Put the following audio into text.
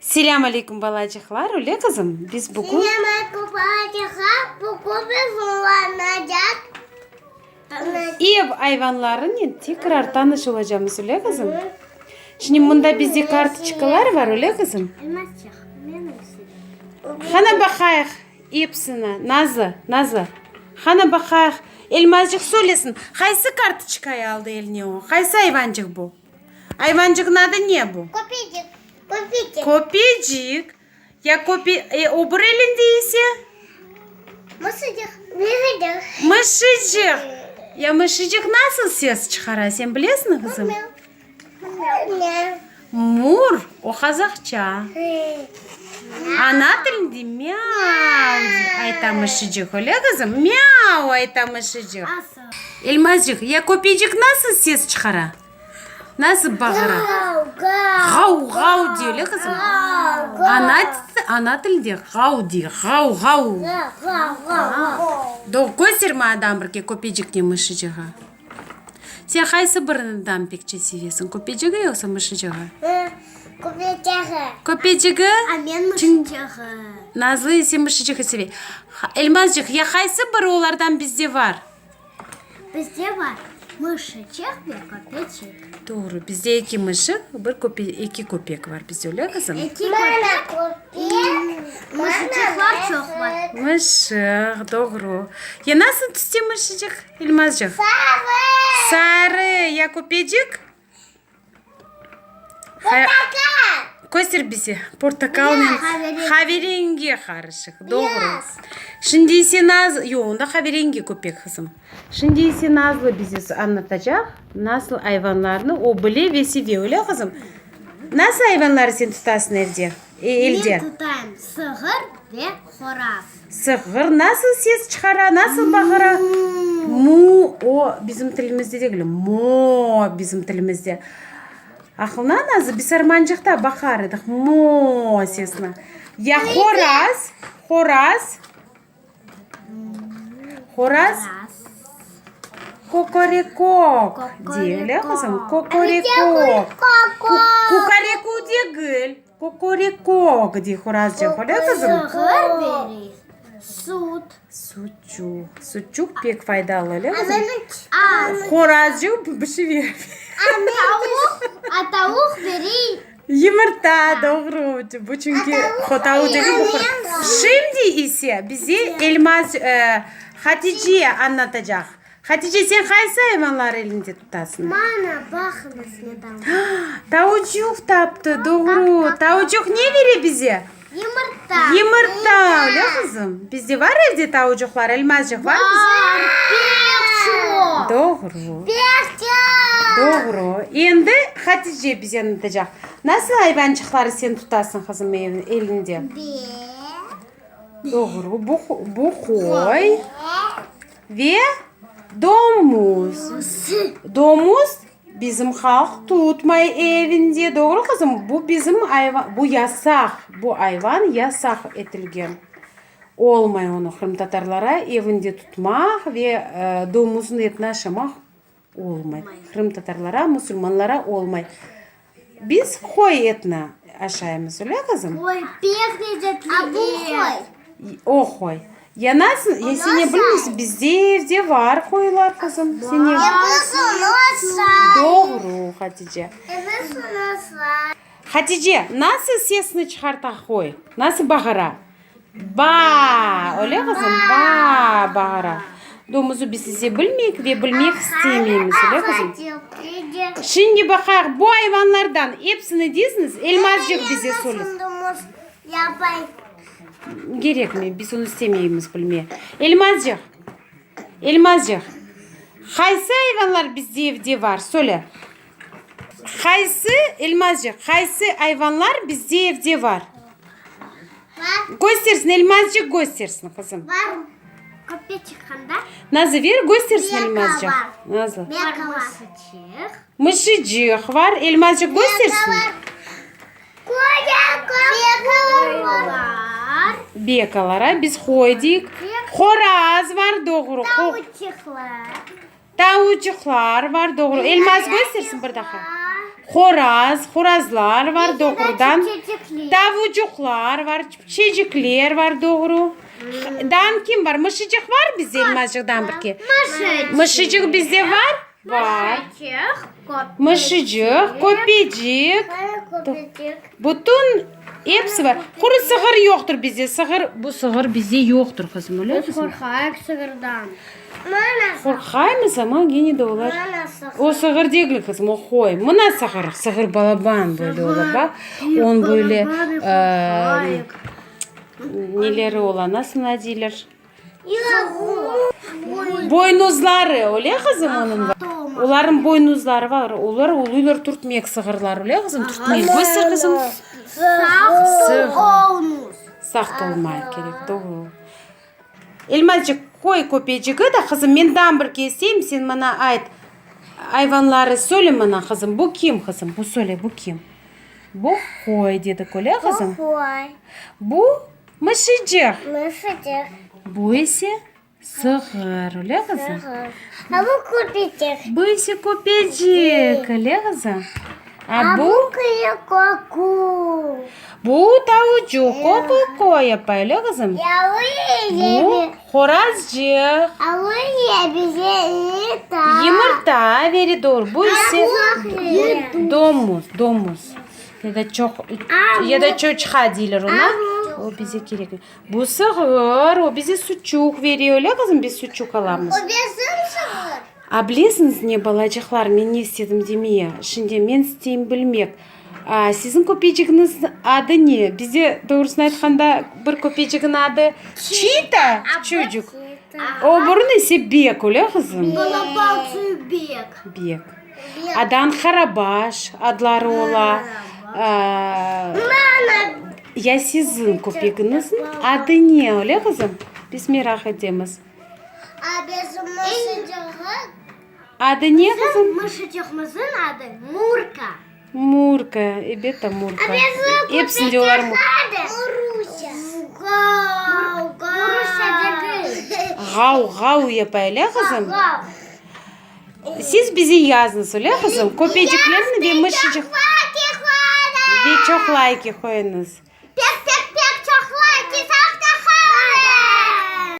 Selam aleyküm balacıklar. Öyle kızım. Biz bugün... Selam aleyküm balacıklar. Bugün biz oynayacağız. Ev hayvanların tekrar tanışılacağımız öyle kızım. Şimdi bunda bizde kartочкалар var öyle kızım. Hana bakayım hepsine. Nazlı. Hana bakayım. Elmazcık söylesin. Haysi kartочкayı aldı eline o? Haysi hayvancık bu? Hayvancıkın adı ne bu? Kopyacık. Kopyacık. Ya öbür elinde ise? Mısıcık. Mışıcık. Ya mışıcık nasıl ses çıkarar? Sen biliyorsun kızım? Mur. O Kazakça. Ana dilinde miyav. Ayta mışıcık öyle kızım. Miyav ayta mışıcık. Elmazcık ya kopyacık nasıl ses çıkarar? Nasıl bağırar? Gav diyor öyle kızım. Ana dilinde gav diyor. Gav. Gösterme adam bir kopyacık ne mışıcığı. Sen haysi birinden pekçe seviyorsun? Kopyacığı yoksa mışıcığı? Kopyacığı? Ben mısıcığı. Nazlı sen mışıcığı seviyor. Elmazcık ya haysi biri onlardan bizde var? Bizde var. Mısıcık ve kopyacık. Doğru. Bizde iki mışık, iki köpek var bizde öyle kızım. İki köpek. Mısıcıklar çok var. Mışık, doğru. Ya nasıl tutuyor mışıcık Elmazcık? Sarı. Ya köpecik? Göster bize. Portakalın kahverengi karışık. Doğru. Şimdi ise yoğunda kahverengi köpek kızım. Şimdi ise Nazlı bize anlatacak. Nasıl hayvanlarını o bile ve seviyor öyle kızım. Nasıl hayvanları sen tutasın evde? Elde. Ben tutayım sığır ve horaz. Sığır nasıl ses çıkarar, nasıl bağırar? Mu, o bizim tilimizde değil. Mo bizim tilimizde. Aklına nazı biz Armancıkta bakardık. Mo sesine. Ya horaz. Kokoreko diye öyle kızım. Kokoreko. Kukareku diye gül. Kokoreko diye horazcık öyle kızım. Sığır verir. Süt. Sucuk pek faydalı öyle kızım. Az. Horazcık bir şey verir. Tavuk verir. Yumurta doğru. Bu çünkü tavuk değil bu. Şimdi ise bizi Hatice'ye anlatacak. Hatice sen haysi hayvanlar elinde tutasın? Bana bakınız neden. Tavucuk taptı doğru. Tavucuk ne verir bize? Yumurta öyle kızım. Bizde var evde tavucuklar, elmazcık var bizde. Çok. Doğru. Çok. Doğru. Şimdi Hatice bize anlatacak. Nasıl hayvancıkları sen tutasın kızım elinde? Doğru. Bu koy ve domuz. Domuz bizim halk tutmayı evinde. Doğru kızım. Bu bizim hayvan, bu yasak. Bu hayvan yasak etilgen. Olmay onu Kırım Tatarlara evinde tutmak ve domuzun etini aşamak olmay. Kırım Tatarlara, Müslümanlara olmay. Biz koy etini aşağımız öyle kızım. Ой, pek lezzetli. Bu koy. O koy. Ya nasıl? Ya sen ne bilmiyorsun? Bizde evde var koyular kızım. Sen ne? Doğru Hatice. Hatice nasıl sesini çıkartar koy? Nasıl bağırar? Ba, öyle kızım. Ba bağırar. Domuzu biz size bilmeyik ve bilmek istemiyoruz öyle kızım. Şimdi bakar bu hayvanlardan hepsini dizdiniz. Elmazcık bize sorun. Gerek mi? Biz onu istemiyoruz bilmeye. Elmazcık. Haysi hayvanlar bizde evde var? Söyle. Haysi hayvanlar bizde evde var? Göstersin Elmazcık göstersin kızım. Var. Kopya çıkanda. Nazlı ver göstersin Elmazcık. Nazlı. Var mısıcık. Mışıcık var. Elmazcık göstersin. Var. Bekalara biz koyduk. Horaz var doğru. Tavucuklar. Tavucuklar var doğru. Elmaz göstersin bir daha. Horazlar var doğrudan. Tavucuklar var, çocuklar var doğru. Dan kim var? Mışıcık var bizde Elmazcık'tan bir. Mışıcık bizde var? Var. Mışıcık, kopyacık. Bütün hepsi var. Kuru sığır yoktur bizde. Bu sığır bizde yoktur kızım öyle mi? Korkak sığırdan. Korkayımız ama yine de olar. O sığır değil kızım, o koy. Mına sığır, sığır balaban böyle olur bak. On böyle neleri olan, nasıl deyirlər? Boynuzları, öyle kızım onun var. Onların boynuzları var. Onlar oluyorlar tutmayak sığırlar, öyle kızım tutmayak. Bu sığır kızım. Sağ olmak gerek, doğru. Elmazcık koy kopyacığı da kızım, menden bir keseyim, sen bana ait hayvanları söyle bana kızım. Bu kim kızım? Bu söyle, bu kim? Bu koy dedik öyle kızım. Bu mışıcık. Bu ise sığır öyle kızım. Ha bu kopyacık. Bu ise kopyacık öyle kızım. Ha bu koku. Bu tavucuk, o koy yapar öyle kızım. Bu horazcık. Yumurta veri doğru. Bu ise domuz. Ya da çocuğa değiller ona. O bize gerek. Bu sığır, o bize sucuk veriyor öyle kızım, biz sucuk alamız. A bilesiniz ne balacıklar, men ne istedim demeye. Şimdi men isteyim bilmek. Sizin kopyacığınız adı ne? Bize doğrusunu aytqanda bir kopyacığın adı Çita çocuk. O burun ise Bek öyle kızım. Bek. Adan Karabaş adları ola. Ya sizin kopyacığınızın adı ne öyle kızım? Biz merak edemiz. Adı ne kızım? Mышıcığımızın adı Murka. Murka, evet Murka. Hepsini diyorlar Murka. Gav yapayla kızım. Siz bizi yazdınız öyle kızım. Kopyacıklarını ve mışıcık. Ve çok like koyunuz.